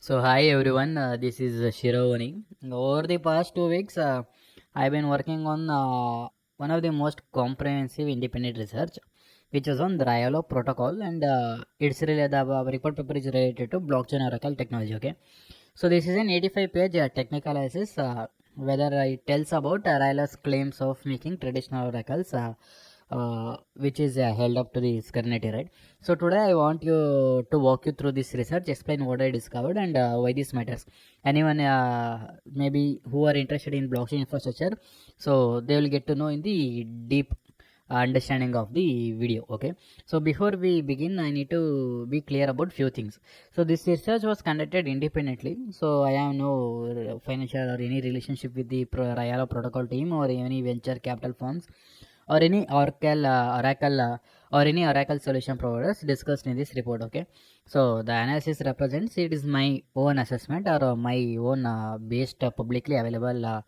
So hi everyone, this is Shiravani. Over the past 2 weeks, I've been working on one of the most comprehensive independent research, which was on the Rialo Protocol, and it's really the report paper is related to blockchain Oracle technology. Okay, so this is an 85-page technical analysis, whether it tells about Rialo's claims of making traditional oracles. Which is held up to the scrutiny, right? So today I want you to walk you through this research, explain what I discovered and why this matters. Anyone maybe who are interested in blockchain infrastructure, so they will get to know in the deep understanding of the video. Okay, so before we begin, I need to be clear about few things. So this research was conducted independently, so I have no financial or any relationship with the Rialo Protocol team or any venture capital firms or any Oracle solution providers discussed in this report. Okay, so the analysis represents it is my own assessment or my own based publicly available.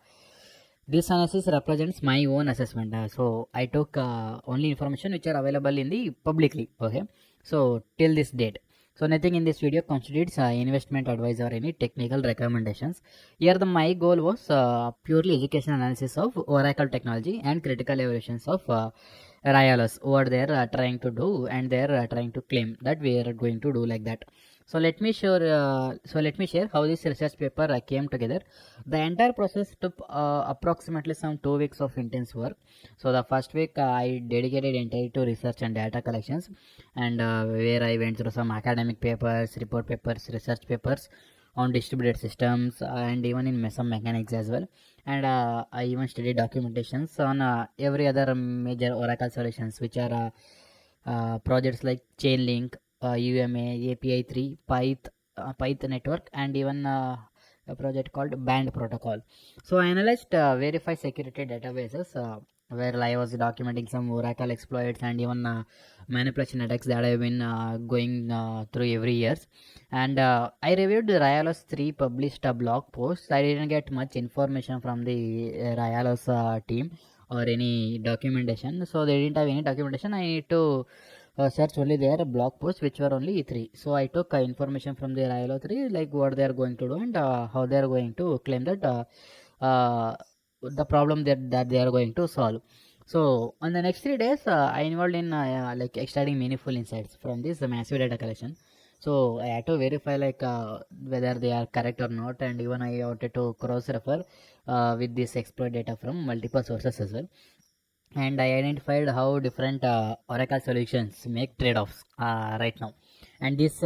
This analysis represents my own assessment. So I took only information which are available in the publicly. Okay, so till this date. So nothing in this video constitutes investment advice or any technical recommendations. Here my goal was purely educational analysis of Oracle technology and critical evolutions of Rialos, what they are trying to do and they are trying to claim that we are going to do like that. So let me share how this research paper came together. The entire process took approximately some 2 weeks of intense work. So the first week I dedicated entirely to research and data collections, and where I went through some academic papers, report papers, research papers on distributed systems, and even in some mechanics as well. And I even studied documentations on every other major Oracle solutions, which are projects like Chainlink, UMA, API 3, Pyth network, and even a project called Band Protocol. So I analyzed verify security databases, where I was documenting some Oracle exploits and even manipulation attacks that I've been going through every year. And I reviewed the Rialo's 3 published blog posts. I didn't get much information from the Rialo's team or any documentation. So they didn't have any documentation. I need to search only their blog posts, which were only 3. So I took information from the Rialo 3, like what they are going to do and how they are going to claim that the problem that they are going to solve. So on the next 3 days, I involved in like extracting meaningful insights from this massive data collection. So I had to verify like whether they are correct or not, and even I wanted to cross refer with this exploit data from multiple sources as well. And I identified how different Oracle solutions make trade-offs right now. And this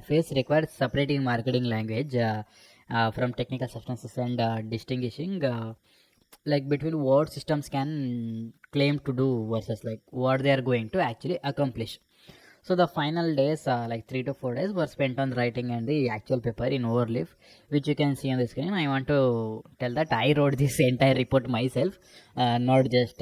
phase requires separating marketing language from technical substances and distinguishing like between what systems can claim to do versus like what they are going to actually accomplish. So the final days, like 3 to 4 days, were spent on writing and the actual paper in overleaf, which you can see on the screen. I want to tell that I wrote this entire report myself, not just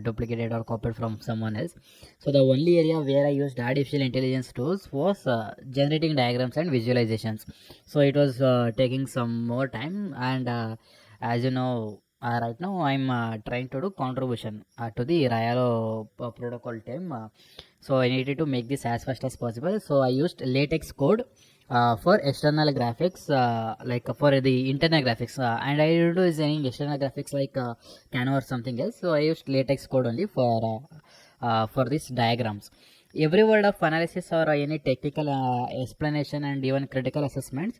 duplicated or copied from someone else. So the only area where I used artificial intelligence tools was generating diagrams and visualizations. So it was taking some more time, and as you know. Right now, I'm trying to do contribution to the Rialo protocol team. So I needed to make this as fast as possible. So I used latex code for external graphics, like for the internal graphics, and I didn't use any external graphics like Canva or something else. So I used latex code only for these diagrams. Every word of analysis or any technical explanation and even critical assessments,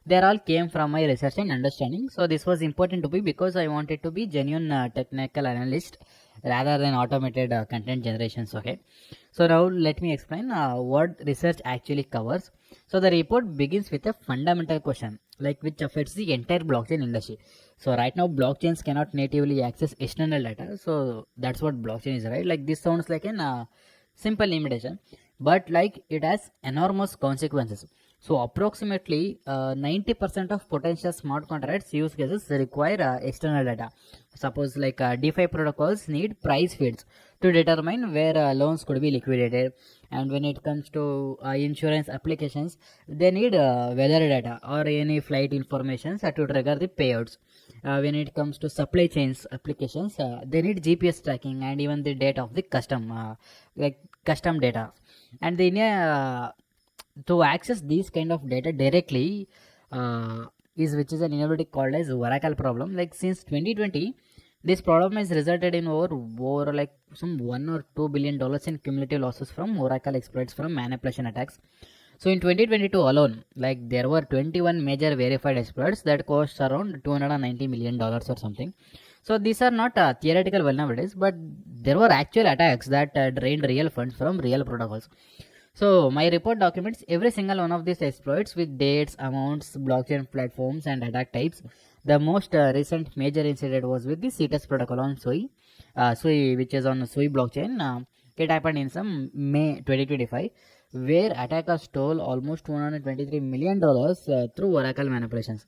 they all came from my research and understanding. So this was important to me because I wanted to be genuine technical analyst rather than automated content generations. Okay, so now let me explain what research actually covers. So the report begins with a fundamental question, like which affects the entire blockchain industry. So right now blockchains cannot natively access external data. So that's what blockchain is, right? Like this sounds like an simple limitation, but like it has enormous consequences. So approximately 90% of potential smart contracts use cases require external data. Suppose like DeFi protocols need price feeds to determine where loans could be liquidated, and when it comes to insurance applications, they need weather data or any flight information to trigger the payouts. When it comes to supply chains applications, they need GPS tracking and even the data of the custom like custom data. And the to access these kind of data directly is which is an innovative called as Oracle problem. Like since 2020, this problem has resulted in over like some $1 or $2 billion in cumulative losses from Oracle exploits from manipulation attacks. So in 2022 alone, like there were 21 major verified exploits that cost around $290 million or something. So these are not theoretical vulnerabilities, but there were actual attacks that drained real funds from real protocols. So my report documents every single one of these exploits with dates, amounts, blockchain platforms, and attack types. The most recent major incident was with the CTS protocol on Sui, which is on Sui blockchain. It happened in some May 2025, where attackers stole almost $123 million through Oracle manipulations.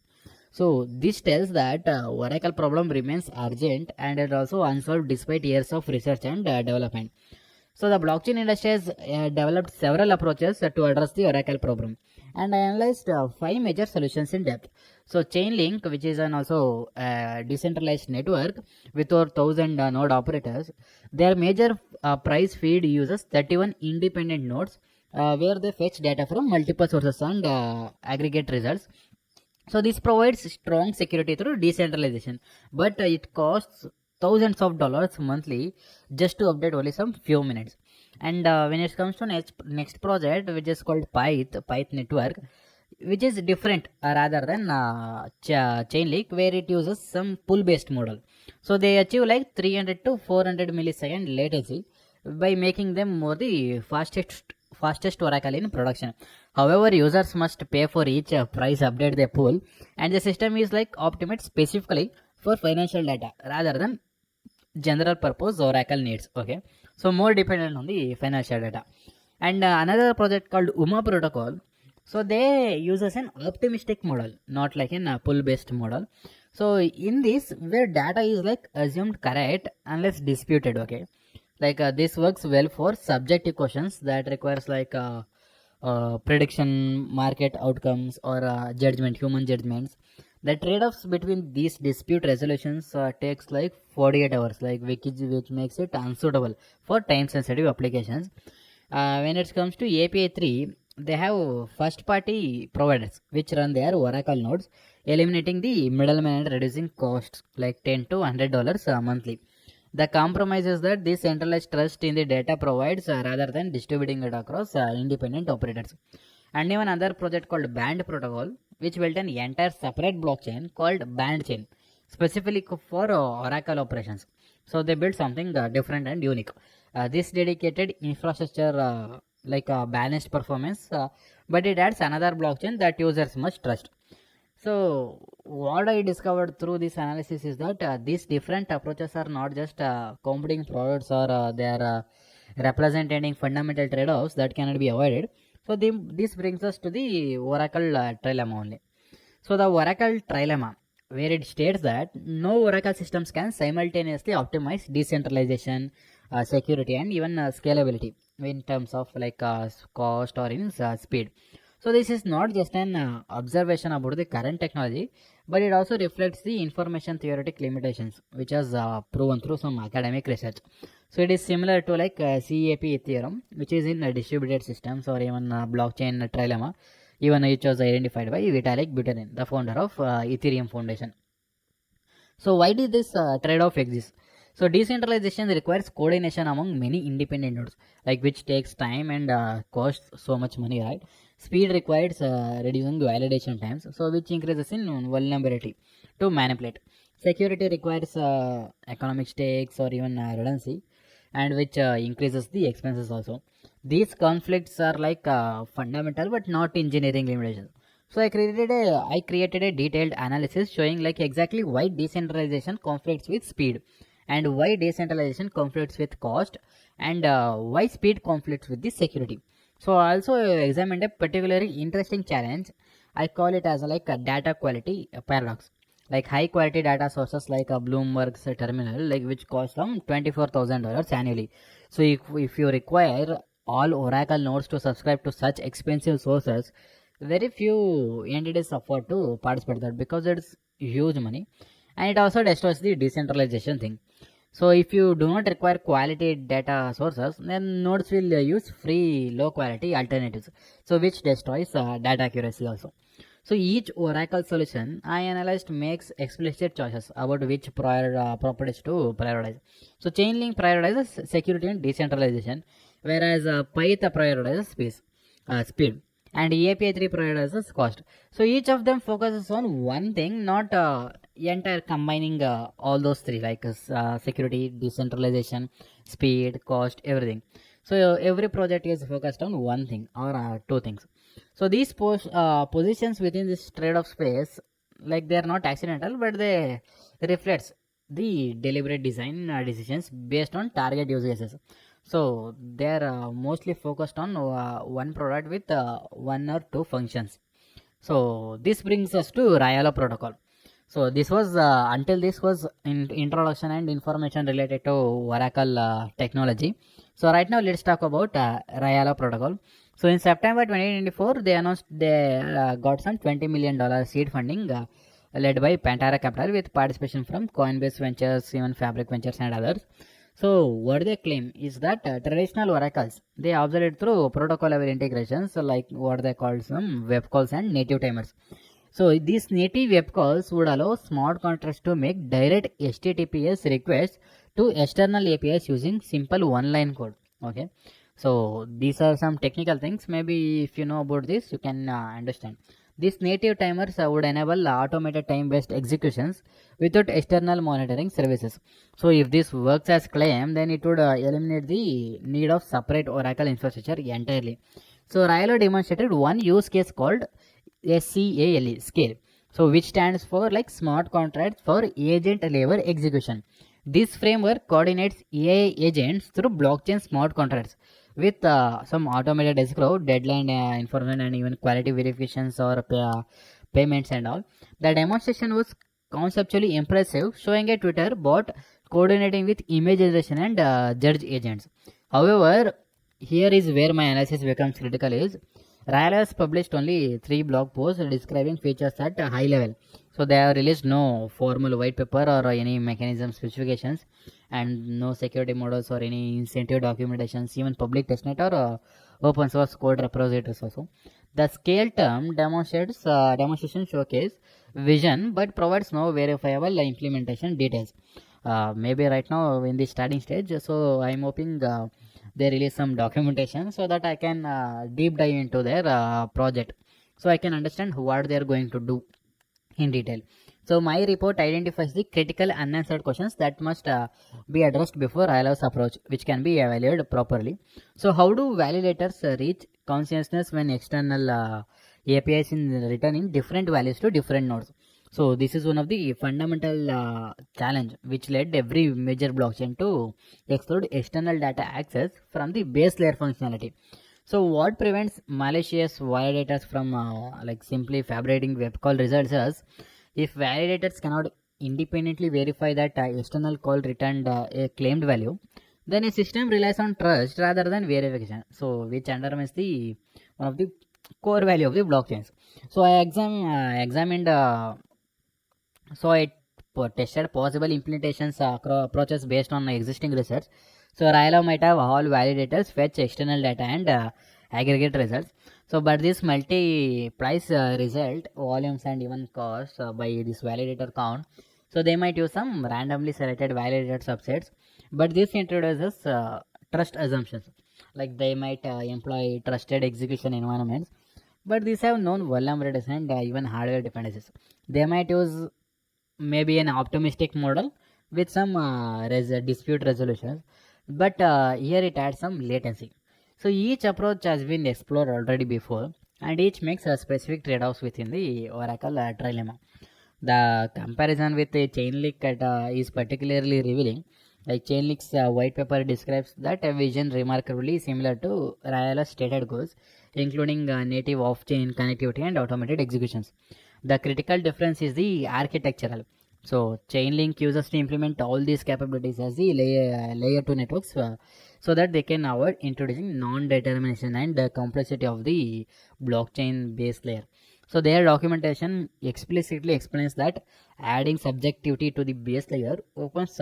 So this tells that Oracle problem remains urgent and it also unsolved despite years of research and development. So the blockchain industry has developed several approaches to address the Oracle problem, and I analyzed 5 major solutions in depth. So Chainlink, which is an also decentralized network with over 1,000 node operators, their major price feed uses 31 independent nodes where they fetch data from multiple sources and aggregate results. So this provides strong security through decentralization, but it costs thousands of dollars monthly just to update only some few minutes. And when it comes to next project, which is called Pyth network, which is different rather than Chainlink, where it uses some pull-based model. So they achieve like 300 to 400 millisecond latency by making them more the fastest Oracle in production. However, users must pay for each price update they pull, and the system is like optimized specifically for financial data rather than general purpose Oracle needs. Okay, so more dependent on the financial data. And another project called Uma Protocol. So they uses an optimistic model, not like an pull based model. So in this, where data is like assumed correct unless disputed. Okay, like this works well for subjective questions that requires like prediction, market outcomes, or human judgments. The trade-offs between these dispute resolutions takes like 48 hours, like which makes it unsuitable for time-sensitive applications. When it comes to API 3, they have first-party providers which run their Oracle nodes, eliminating the middleman and reducing costs like $10 to $100 monthly. The compromise is that this centralized trust in the data provides rather than distributing it across independent operators. And even another project called Band Protocol, which built an entire separate blockchain called Band Chain, specifically for Oracle operations. So they built something different and unique. This dedicated infrastructure like balanced performance, but it adds another blockchain that users must trust. So what I discovered through this analysis is that these different approaches are not just competing products or they are representing fundamental trade-offs that cannot be avoided. So this brings us to the Oracle Trilemma only. So the Oracle Trilemma, where it states that no Oracle systems can simultaneously optimize decentralization, security, and even scalability in terms of like cost or in speed. So this is not just an observation about the current technology, but it also reflects the information theoretic limitations, which is proven through some academic research. So it is similar to like CAP theorem, which is in distributed systems or even blockchain trilemma, even which was identified by Vitalik Buterin, the founder of Ethereum Foundation. So why did this trade-off exist? So decentralization requires coordination among many independent nodes, like which takes time and costs so much money, right? Speed requires reducing the validation times, so which increases in vulnerability to manipulate. Security requires economic stakes or even redundancy, and which increases the expenses also. These conflicts are like fundamental but not engineering limitations. So I created a detailed analysis showing like exactly why decentralization conflicts with speed, and why decentralization conflicts with cost, and why speed conflicts with the security. So I also examined a particularly interesting challenge. I call it as like a data quality paradox. Like high quality data sources like a Bloomberg's terminal, like which cost some $24,000 annually. So if you require all Oracle nodes to subscribe to such expensive sources, very few entities afford to participate that because it's huge money, and it also destroys the decentralization thing. So if you do not require quality data sources, then nodes will use free low quality alternatives, so which destroys data accuracy also. So each Oracle solution I analyzed makes explicit choices about which properties to prioritize. So Chainlink prioritizes security and decentralization, whereas Pyth prioritizes speed, and EAPI3 prioritizes cost. So each of them focuses on one thing, not entire combining all those three, like security, decentralization, speed, cost, everything. So every project is focused on one thing or two things. So these positions within this trade-off space, like they are not accidental, but they reflects the deliberate design decisions based on target use cases. So they are mostly focused on one product with one or two functions. So this brings us to Rialo Protocol. So this was until this was in introduction and information related to Oracle technology. So right now let's talk about Rialo Protocol. So in September 2024, they announced they got some $20 million seed funding led by Pantera Capital with participation from Coinbase Ventures, even Fabric Ventures and others. So what they claim is that traditional oracles, they observe it through protocol level integrations, like what they call some web calls and native timers. So these native web calls would allow smart contracts to make direct HTTPS requests to external APIs using simple one-line code. Okay. So these are some technical things. Maybe if you know about this, you can understand. These native timers would enable automated time-based executions without external monitoring services. So if this works as claimed, then it would eliminate the need of separate Oracle infrastructure entirely. So Rialo demonstrated one use case called SCALE, scale. So which stands for like smart contracts for agent level execution. This framework coordinates AI agents through blockchain smart contracts with some automated escrow, deadline information, and even quality verifications or payments and all. The demonstration was conceptually impressive, showing a Twitter bot coordinating with image generation and judge agents. However, here is where my analysis becomes critical is Rial has published only 3 blog posts describing features at a high level. So they have released no formal white paper or any mechanism specifications, and no security models or any incentive documentations, even public testnet or open source code repositories also. The scale term demonstrates demonstration showcase vision but provides no verifiable implementation details. Maybe right now in the starting stage, so I'm hoping they release some documentation so that I can deep dive into their project, so I can understand what they are going to do in detail. So my report identifies the critical unanswered questions that must be addressed before ILO's approach, which can be evaluated properly. So how do validators reach consciousness when external APIs in return in different values to different nodes? So this is one of the fundamental challenge which led every major blockchain to exclude external data access from the base layer functionality. So what prevents malicious validators from like simply fabricating web call results is if validators cannot independently verify that external call returned a claimed value, then a system relies on trust rather than verification. So which undermines the one of the core value of the blockchains. So I examined so I tested possible implementations approaches based on existing research. So Rialo might have all validators fetch external data and aggregate results. So but this multi-price result volumes and even cost by this validator count. So they might use some randomly selected validator subsets, but this introduces trust assumptions. Like they might employ trusted execution environments, but these have known vulnerabilities and even hardware dependencies. They might use maybe an optimistic model with some dispute resolution, but here it adds some latency. So each approach has been explored already before, and each makes a specific trade-offs within the Oracle Trilemma. The comparison with a Chainlink is particularly revealing. Like Chainlink's white paper describes that a vision remarkably similar to Riala's stated goals, including native off-chain connectivity and automated executions. The critical difference is the architectural. So Chainlink uses to implement all these capabilities as the layer 2 networks, so that they can avoid introducing non-determination and the complexity of the blockchain base layer. So their documentation explicitly explains that adding subjectivity to the base layer opens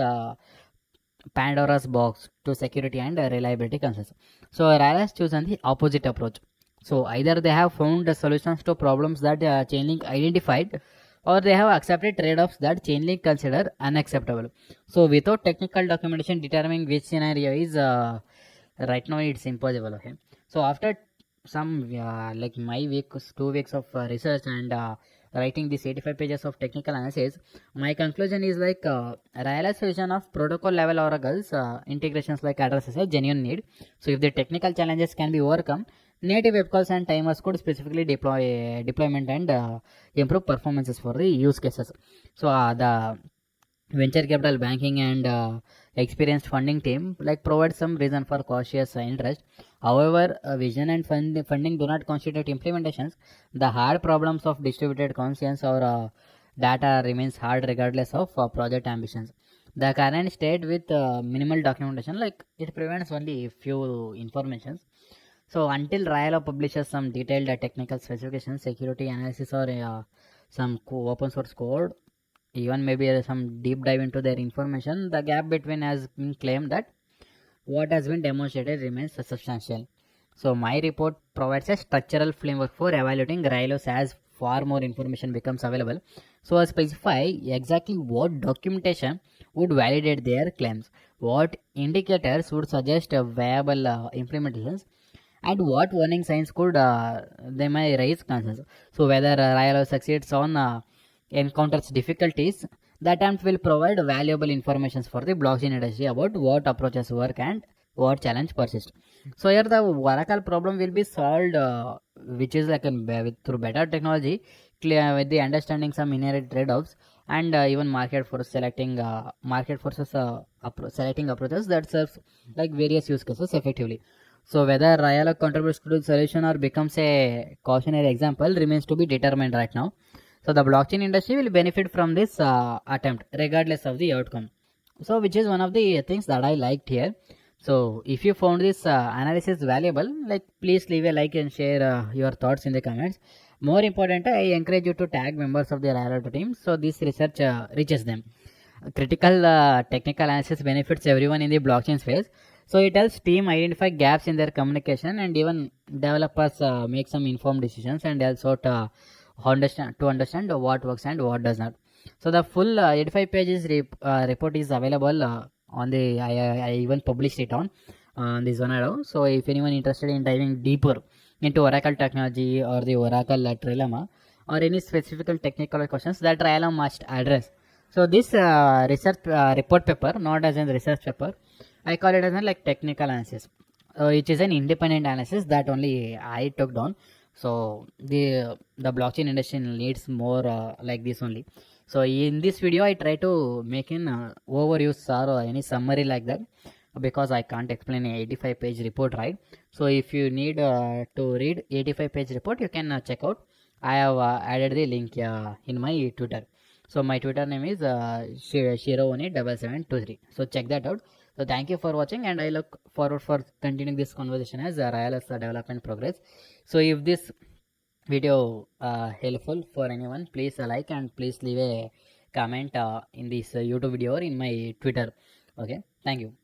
Pandora's box to security and reliability concerns. So Rialo has chosen the opposite approach. So either they have found the solutions to problems that Chainlink identified, or they have accepted trade-offs that Chainlink consider unacceptable. So without technical documentation determining which scenario is right now, it's impossible. Okay. So after some like my weeks, 2 weeks of research and writing these 85 pages of technical analysis, my conclusion is like realization of protocol level oracles integrations like addresses a genuine need. So if the technical challenges can be overcome, native web calls and timers could specifically deploy deployment and improve performances for the use cases. So the venture capital banking and experienced funding team like provide some reason for cautious interest. However, vision and funding do not constitute implementations. The hard problems of distributed conscience or data remains hard regardless of project ambitions. The current state with minimal documentation, like it prevents only few informations. So until Rialo publishes some detailed technical specifications, security analysis, or some open source code, even maybe some deep dive into their information, the gap between has been claimed that what has been demonstrated remains substantial. So my report provides a structural framework for evaluating Rilos as far more information becomes available. So I specify exactly what documentation would validate their claims, what indicators would suggest a viable implementations, and what warning signs could they may raise concerns. So whether Rialo succeeds on encounters difficulties, the attempt will provide valuable information for the blockchain industry about what approaches work and what challenge persist. So here the Oracle problem will be solved, which is like through better technology, clear with the understanding some inherent trade-offs, and even market forces selecting approaches that serves like various use cases effectively. So whether Rialo contributes to the solution or becomes a cautionary example remains to be determined right now. So the blockchain industry will benefit from this attempt regardless of the outcome. So which is one of the things that I liked here. So if you found this analysis valuable, like please leave a like and share your thoughts in the comments. More important, I encourage you to tag members of the Rialo team so this research reaches them. Critical technical analysis benefits everyone in the blockchain space. So it helps team identify gaps in their communication and even developers make some informed decisions and also to understand what works and what does not. So the full 85 pages report is available on the I even published it on this one around. So if anyone interested in diving deeper into Oracle technology or the Oracle Trilemma or any specific technical questions that Trilemma must address. So this research report paper, not as a research paper, I call it as a like technical analysis, which is an independent analysis that only I took down. So the blockchain industry needs more like this only. So in this video, I try to make an overview or any summary like that because I can't explain a 85-page report, right? So if you need to read 85-page report, you can check out. I have added the link in my Twitter. So my Twitter name is Shiro7723. So check that out. So thank you for watching, and I look forward for continuing this conversation as Rialo's development progress. So if this video helpful for anyone, please like and please leave a comment in this YouTube video or in my Twitter. Okay, thank you.